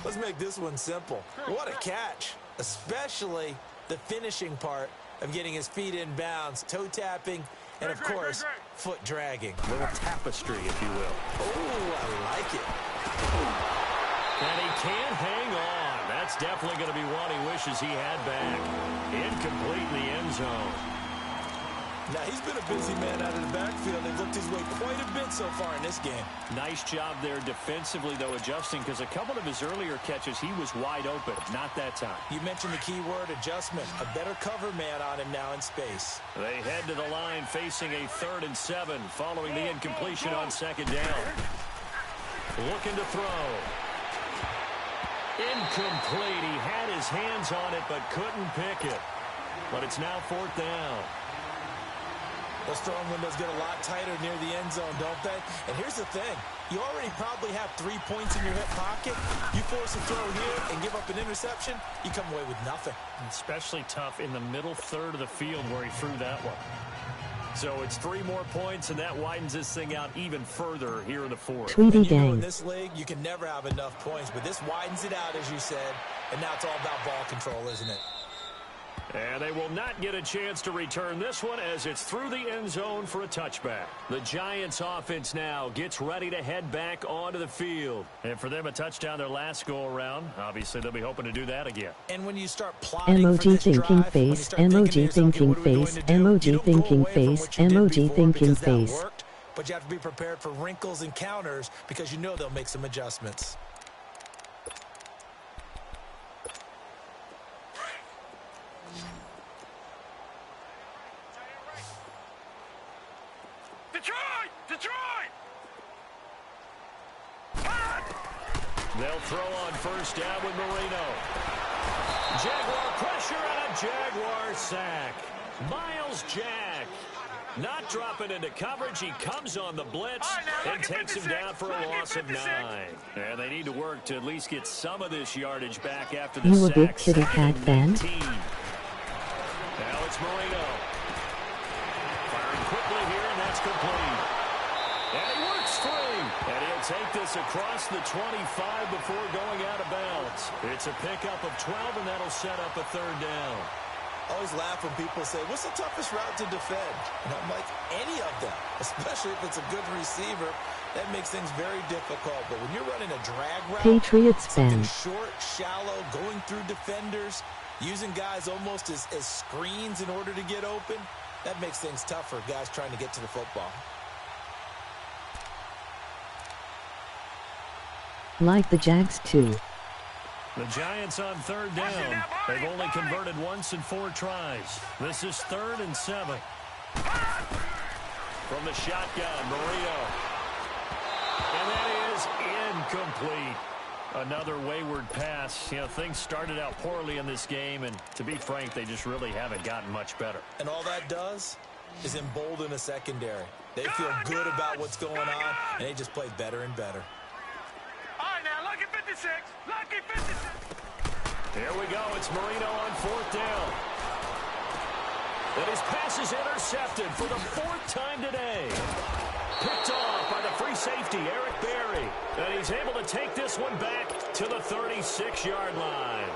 Let's make this one simple. What a catch. Especially the finishing part of getting his feet in bounds. Toe tapping and, of course, foot dragging. A little tapestry, if you will. Oh, I like it. And he can't hang on. That's definitely going to be one he wishes he had back. Incomplete in the end zone. Now, he's been a busy man out of the backfield. They've looked his way quite a bit so far in this game. Nice job there defensively, though, adjusting, because a couple of his earlier catches, he was wide open. Not that time. You mentioned the key word, adjustment. A better cover man on him now in space. They head to the line facing a 3rd and 7 following the incompletion on 2nd down. Looking to throw. Incomplete. He had his hands on it but couldn't pick it. But it's now 4th down. Those throwing windows get a lot tighter near the end zone, don't they? And here's the thing. You already probably have 3 points in your hip pocket. You force a throw here and give up an interception, you come away with nothing. Especially tough in the middle third of the field where he threw that one. So it's 3 more points, and that widens this thing out even further here in the fourth. Tweety gang. In this league, you can never have enough points, but this widens it out, as you said, and now it's all about ball control, isn't it? And they will not get a chance to return this one as it's through the end zone for a touchback. The Giants offense now gets ready to head back onto the field. And for them, a touchdown their last go-around. Obviously, they'll be hoping to do that again. And when you start plotting emoji for this thinking drive, face, emoji thinking face, emoji thinking face, emoji thinking face. But you have to be prepared for wrinkles and counters because you know they'll make some adjustments. Detroit! They'll throw on first down with Marino. Jaguar pressure and a Jaguar sack. Miles Jack not dropping into coverage. He comes on the blitz and takes him down for a loss of 9. And they need to work to at least get some of this yardage back after the sack. You a big Kitty Cat fan? Now it's Marino. Firing quickly here, and that's complete. And he works free. And he'll take this across the 25 before going out of bounds. It's a pickup of 12, and that'll set up a 3rd down. I always laugh when people say, what's the toughest route to defend? And I'm like, any of them, especially if it's a good receiver. That makes things very difficult. But when you're running a drag route, Patriots something fan. short, shallow, going through defenders, using guys almost as screens in order to get open, that makes things tough for guys trying to get to the football. Like the Jags too. The Giants on 3rd down. They've only converted once in 4 tries. This is 3rd and 7. From the shotgun, Marino. And that is incomplete. Another wayward pass. You know, things started out poorly in this game, and to be frank, they just really haven't gotten much better. And all that does is embolden a secondary. They feel good about what's going on, and they just play better and better. All right, now, lucky 56. Lucky 56. Here we go. It's Marino on 4th down. And his pass is intercepted for the 4th time today. Picked off by the free safety, Eric Berry. And he's able to take this one back to the 36-yard line.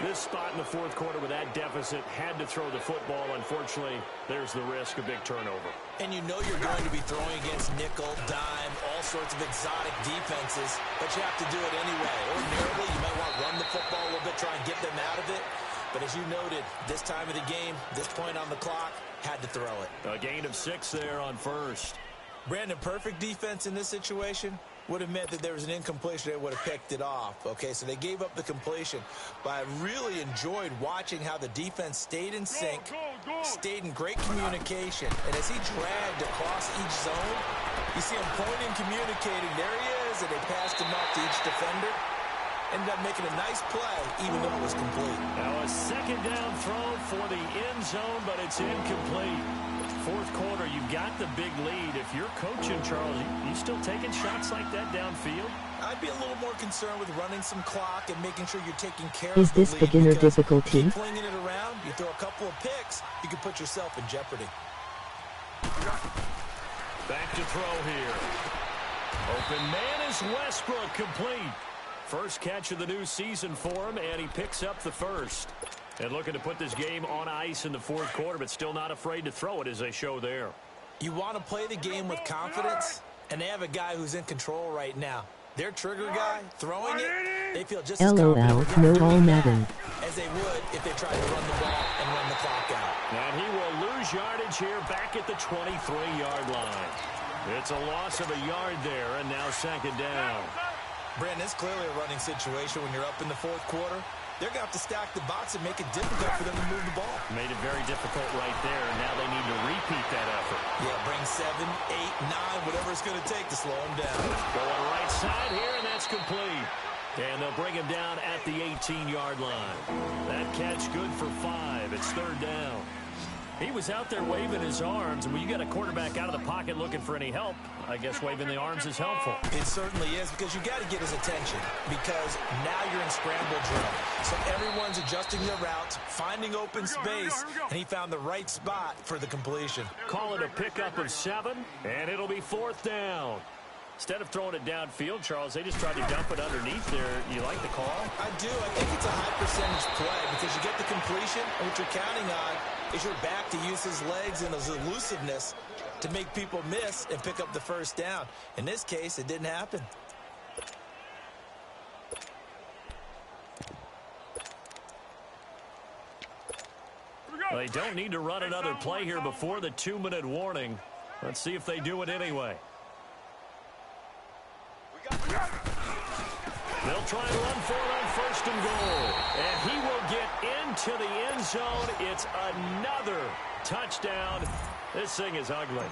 This spot in the 4th quarter with that deficit had to throw the football. Unfortunately, there's the risk of big turnover. And you know you're going to be throwing against nickel, dime, all sorts of exotic defenses, but you have to do it anyway. Ordinarily, you might want to run the football a little bit, try and get them out of it. But as you noted, this time of the game, this point on the clock, had to throw it. A gain of 6 there on 1st. Brandon, perfect defense in this situation would have meant that there was an incompletion. They would have picked it off. Okay, so they gave up the completion. But I really enjoyed watching how the defense stayed in sync, stayed in great communication. And as he dragged across each zone, you see him pointing, communicating. There he is, and they passed him off to each defender. Ended up making a nice play, even though it was complete. Now a 2nd down throw for the end zone, but it's incomplete. 4th quarter, you got the big lead. If you're coaching, Charles, you still taking shots like that downfield? I'd be a little more concerned with running some clock and making sure you're taking care Is of the this lead, beginner because difficulty? keep flinging it around, you throw a couple of picks, you can put yourself in jeopardy. Back to throw here. Open man is Westbrook, complete. First catch of the new season for him, and he picks up the 1st. And looking to put this game on ice in the 4th quarter, but still not afraid to throw it as they show there. You want to play the game with confidence, and they have a guy who's in control right now. Their trigger guy, throwing it, they feel just as LOL, confident no all Madden. as they would if they tried to run the ball and run the clock out. And he will lose yardage here back at the 23-yard line. It's a loss of a yard there, and now 2nd down. Brandon, it's clearly a running situation when you're up in the 4th quarter. They're going to have to stack the box and make it difficult for them to move the ball. Made it very difficult right there, and now they need to repeat that effort. Yeah, bring 7, 8, 9, whatever it's going to take to slow them down. Going right side here, and that's complete. And they'll bring him down at the 18-yard line. That catch good for 5. It's 3rd down. He was out there waving his arms, and when you got a quarterback out of the pocket looking for any help, I guess waving the arms is helpful. It certainly is, because you got to get his attention, because now you're in scramble drill. So everyone's adjusting their routes, finding open space, and he found the right spot for the completion. Call it a pickup of 7, and it'll be 4th down. Instead of throwing it downfield, Charles, they just tried to dump it underneath there. You like the call? I do. I think it's a high percentage play because you get the completion, and what you're counting on is your back to use his legs and his elusiveness to make people miss and pick up the first down. In this case, it didn't happen. Well, they don't need to run another play here before the 2-minute warning. Let's see if they do it anyway. They'll try and run for it on 1st and goal. And he will get into the end zone. It's another touchdown. This thing is ugly.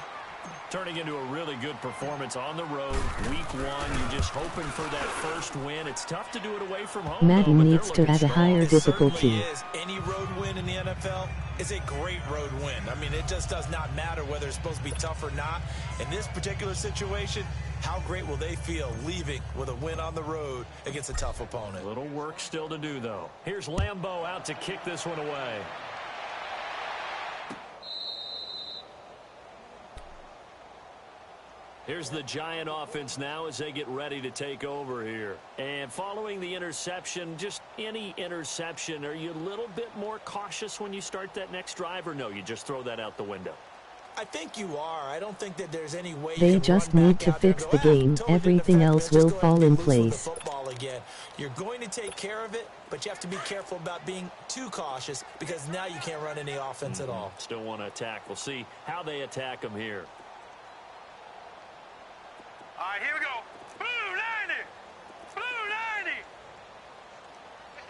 Turning into a really good performance on the road. Week 1, you're just hoping for that first win. It's tough to do it away from home. Madden though, needs to add a higher difficulty. It certainly is. Any road win in the NFL is a great road win. I mean, it just does not matter whether it's supposed to be tough or not. In this particular situation, how great will they feel leaving with a win on the road against a tough opponent? A little work still to do, though. Here's Lambeau out to kick this one away. Here's the Giant offense now as they get ready to take over here. And following the interception, just any interception, are you a little bit more cautious when you start that next drive, or no, you just throw that out the window? I think you are. I don't think that there's any way They you can just run need back to out there and fix go, the game. totally Everything good else defense, will just go ahead fall and in get loose with place. the football again. You're going to take care of it, but you have to be careful about being too cautious because now you can't run any offense at all. Still want to attack. We'll see how they attack them here. All right, here we go. Blue 90. Blue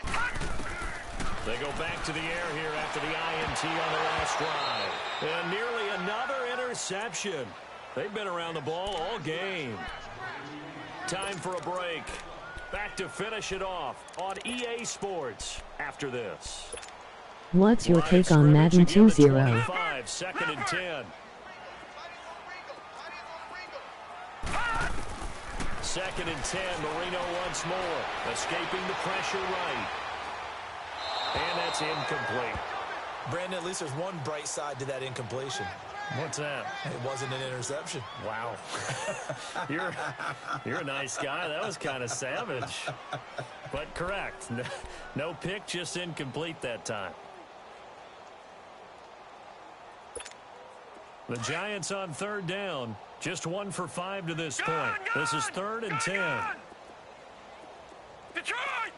90. They go back to the air here after the INT on the last drive. And nearly another interception. They've been around the ball all game. Time for a break. Back to finish it off on EA Sports after this. What's your Line take on Madden scrimmage again 2-0? at 25, 2nd and 10. 2nd and 10, Marino once more, escaping the pressure right. And that's incomplete. Brandon, at least there's one bright side to that incompletion. What's that? It wasn't an interception. Wow. You're a nice guy. That was kind of savage. But correct. No pick, just incomplete that time. The Giants on 3rd down. Just 1 for 5 to this point. This is 3rd and 10. Detroit!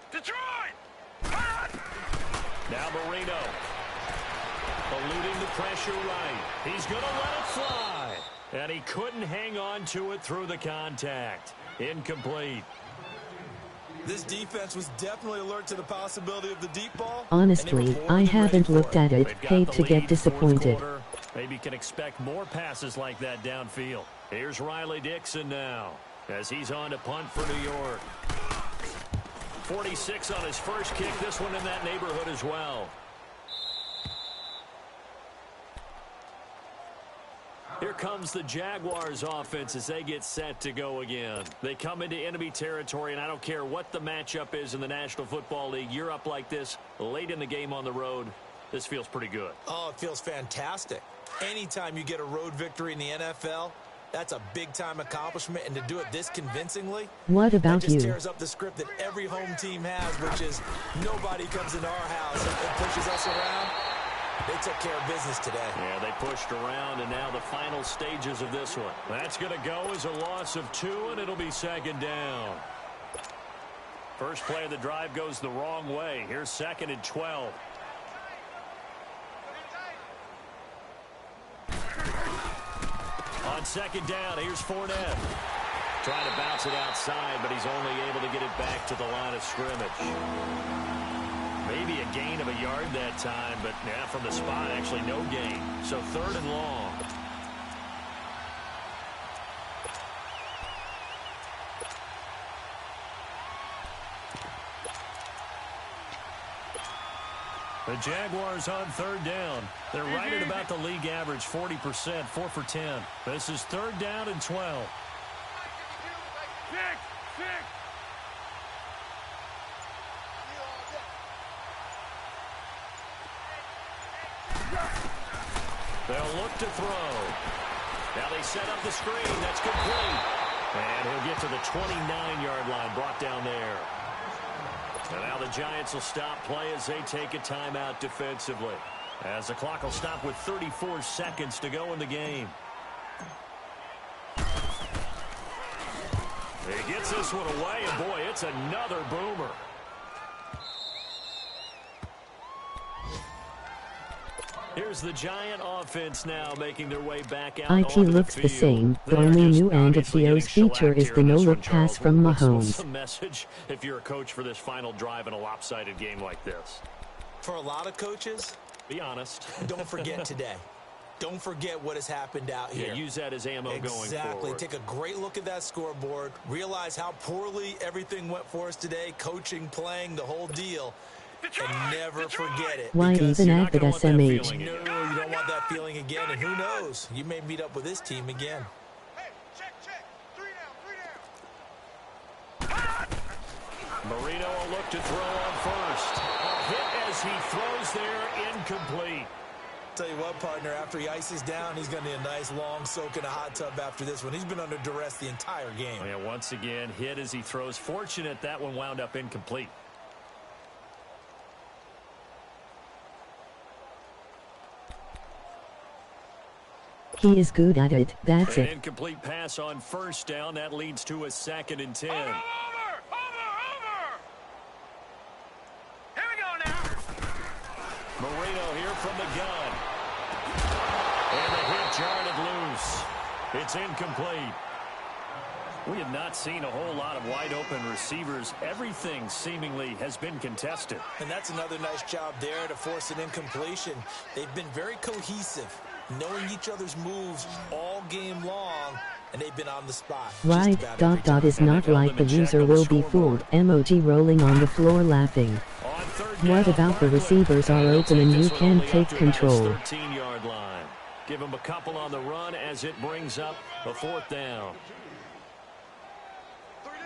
Now Marino. Eluding the pressure right. He's going to let it fly. And he couldn't hang on to it through the contact. Incomplete. This defense was definitely alert to the possibility of the deep ball. Honestly, I haven't looked at it. Hate to get disappointed. Maybe can expect more passes like that downfield. Here's Riley Dixon now as he's on to punt for New York. 46 on his first kick. This one in that neighborhood as well. Here comes the Jaguars offense as they get set to go again. They come into enemy territory, and I don't care what the matchup is in the National Football League. You're up like this late in the game on the road. This feels pretty good. Oh, it feels fantastic. Anytime you get a road victory in the NFL, that's a big-time accomplishment, and to do it this convincingly, What about that just you? tears up the script that every home team has, which is nobody comes into our house and pushes us around. They took care of business today. Yeah, they pushed around, and now the final stages of this one. That's going to go as a loss of 2, and it'll be 2nd down. First play of the drive goes the wrong way. Here's 2nd and 12. On 2nd down, here's Fournette. Trying to bounce it outside, but he's only able to get it back to the line of scrimmage. Maybe a gain of a yard that time, but yeah, from the spot, actually no gain. So 3rd and long. The Jaguars on third down. They're right at about the league average, 40%, 4 for 10. This is third down and 12. They'll look to throw. Now they set up the screen. That's complete. And he'll get to the 29-yard line, brought down there. And now the Giants will stop play as they take a timeout defensively. As the clock will stop with 34 seconds to go in the game. He gets this one away, and boy, it's another boomer. Here's the Giant offense now making their way back out IT looks the same. The only new and of Theo's feature is the no-look pass from Mahomes. What's the message if you're a coach for this final drive in a lopsided game like this? For a lot of coaches, be honest. Don't forget today. Don't forget what has happened out here. Yeah, use that as ammo going forward. Exactly. Take a great look at that scoreboard. Realize how poorly everything went for us today. Coaching, playing, the whole deal. And never forget it. Why even act the SMH? No, you don't want that feeling again. And who knows? You may meet up with this team again. Hey, check. 3 down. Marino will look to throw on first. A hit as he throws there, incomplete. Tell you what, partner, after he ices down, he's going to need a nice long soak in a hot tub after this one. He's been under duress the entire game. Oh, yeah, once again, hit as he throws. Fortunate that one wound up incomplete. He is good at it, that's An it. incomplete pass on first down. That leads to a 2nd and 10. Over! Here we go now. Marino here from the gun. And the hit jarred it loose. It's incomplete. We have not seen a whole lot of wide open receivers. Everything seemingly has been contested. And that's another nice job there to force an incompletion. They've been very cohesive, knowing each other's moves all game long, and they've been on the spot. Right, ... is not like the loser will be fooled. Emoji rolling on the floor laughing. What about the receivers are open and you can take control? 13-yard line. Give him a couple on the run as it brings up a 4th down. 3 down.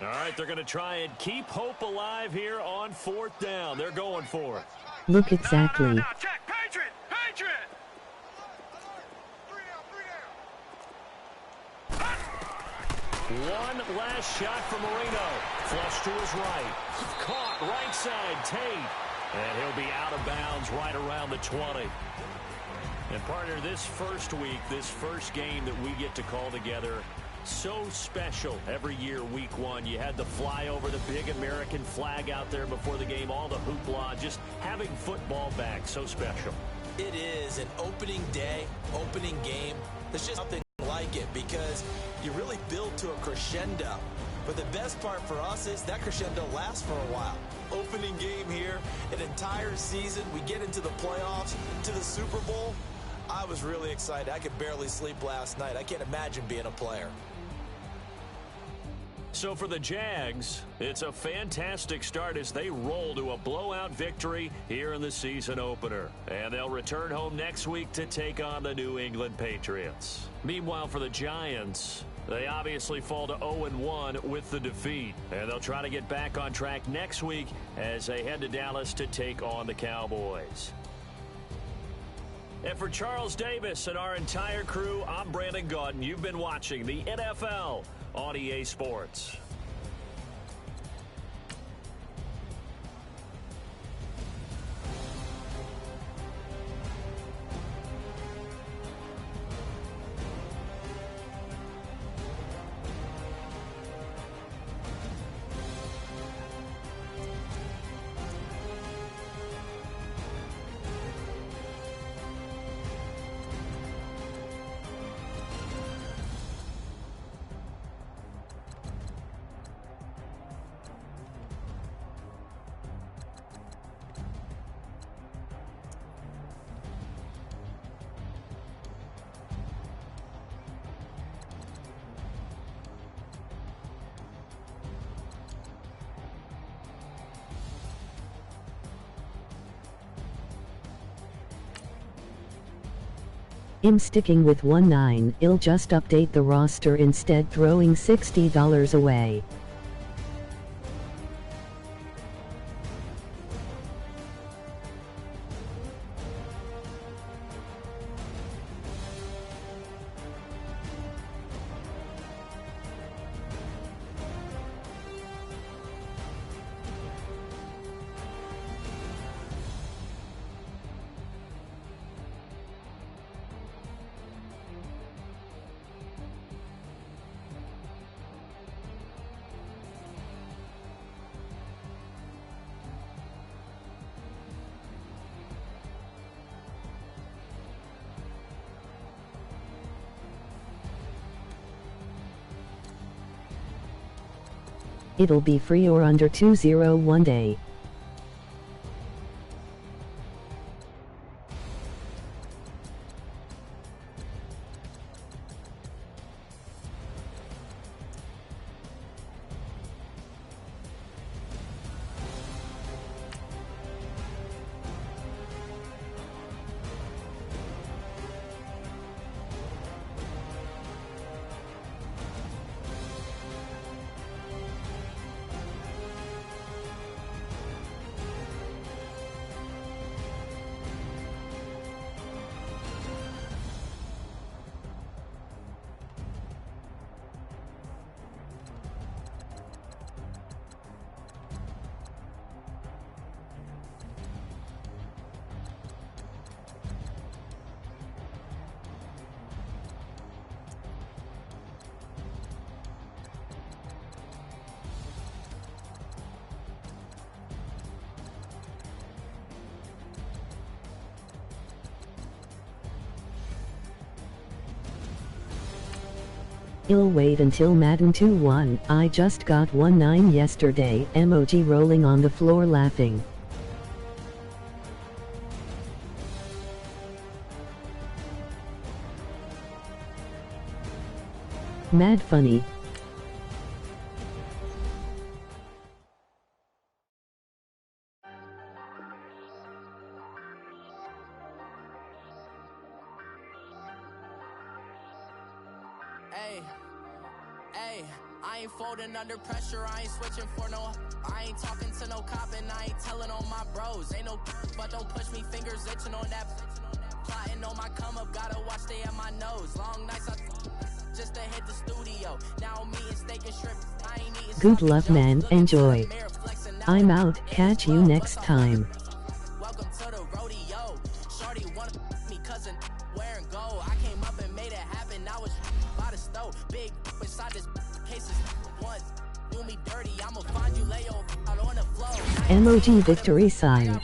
All right, they're going to try and keep hope alive here on 4th down. They're going for it. Look exactly. Now, check. Patriot. 3 down. One last shot from Marino. Flush to his right. Caught right side, Tate. And he'll be out of bounds right around the 20. And partner, this first week, this first game that we get to call together, so special every year, week 1. You had the flyover, the big American flag out there before the game, all the hoopla, just having football back, so special. It is an opening day, opening game. There's just nothing like it because you really build to a crescendo. But the best part for us is that crescendo lasts for a while. Opening game here, an entire season. We get into the playoffs, to the Super Bowl. I was really excited. I could barely sleep last night. I can't imagine being a player. So for the Jags, it's a fantastic start as they roll to a blowout victory here in the season opener. And they'll return home next week to take on the New England Patriots. Meanwhile, for the Giants, they obviously fall to 0-1 with the defeat. And they'll try to get back on track next week as they head to Dallas to take on the Cowboys. And for Charles Davis and our entire crew, I'm Brandon Gaudin. You've been watching the NFL on EA Sports. I'm sticking with 1-9, I'll just update the roster instead, throwing $60 away. It'll be free or under 2-0 one day. I'll wait until Madden 2-1, I just got 1-9 yesterday, emoji rolling on the floor laughing. Mad funny. Hey, I ain't folding under pressure, I ain't switching for no. I ain't talking to no cop and I ain't telling on my bros. Ain't no but don't push me, fingers itching on that. Plotting on my come up, gotta watch stay at my nose. Long nights I just to hit the studio. Now I'm eating steak and shrimp. I ain't eating. Good luck, man, enjoy. I'm out, catch you next time. Welcome to the rodeo. Shorty wanna me cousin wearing gold. I came up and made it happen. I was by the stove. Big inside this cases. Once do me dirty, I'ma find you lay out on the floor. Emoji victory sign.